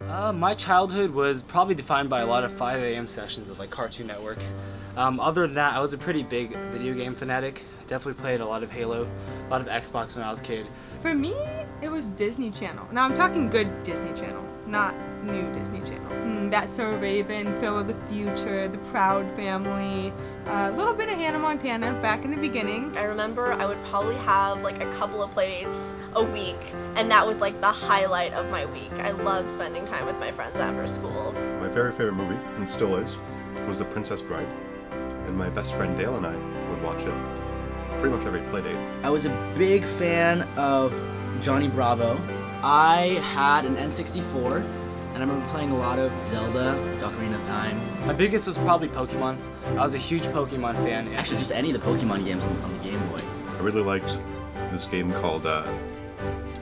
My childhood was probably defined by a lot of 5 a.m. sessions of like Cartoon Network. Other than that, I was a pretty big video game fanatic. I definitely played a lot of Halo, a lot of Xbox when I was a kid. For me, it was Disney Channel. Now I'm talking good Disney Channel, not new Disney Channel. That's So Raven, Phil of the Future, The Proud Family, a little bit of Hannah Montana back in the beginning. I remember I would probably have like a couple of playdates a week, and that was like the highlight of my week. I love spending time with my friends after school. My very favorite movie, and still is, was The Princess Bride. And my best friend Dale and I would watch it pretty much every playdate. I was a big fan of Johnny Bravo. I had an N64, and I remember playing a lot of Zelda, Ocarina of Time. My biggest was probably Pokemon. I was a huge Pokemon fan. Actually, just any of the Pokemon games on the Game Boy. I really liked this game called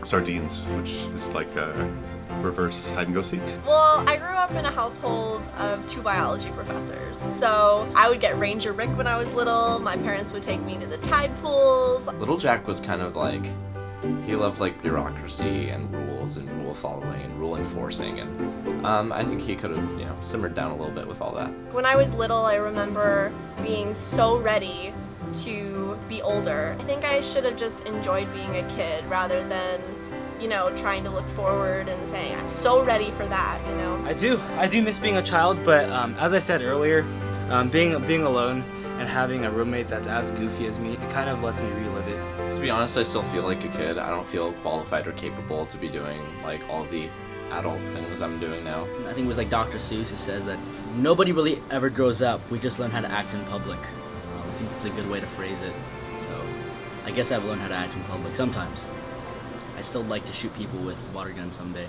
Sardines, which is like a reverse hide and go seek. Well, I grew up in a household of 2 biology professors, so I would get Ranger Rick when I was little. My parents would take me to the tide pools. Little Jack was kind of like, he loved like bureaucracy and rules and rule following and rule enforcing, and I think he could have, simmered down a little bit with all that. When I was little, I remember being so ready to be older. I think I should have just enjoyed being a kid rather than, trying to look forward and saying, I'm so ready for that, I do miss being a child, but as I said earlier, being alone and having a roommate that's as goofy as me, it kind of lets me relive it. To be honest, I still feel like a kid. I don't feel qualified or capable to be doing like all the adult things I'm doing now. I think it was like Dr. Seuss who says that nobody really ever grows up, we just learn how to act in public. I think that's a good way to phrase it. So I guess I've learned how to act in public sometimes. I still like to shoot people with water guns someday.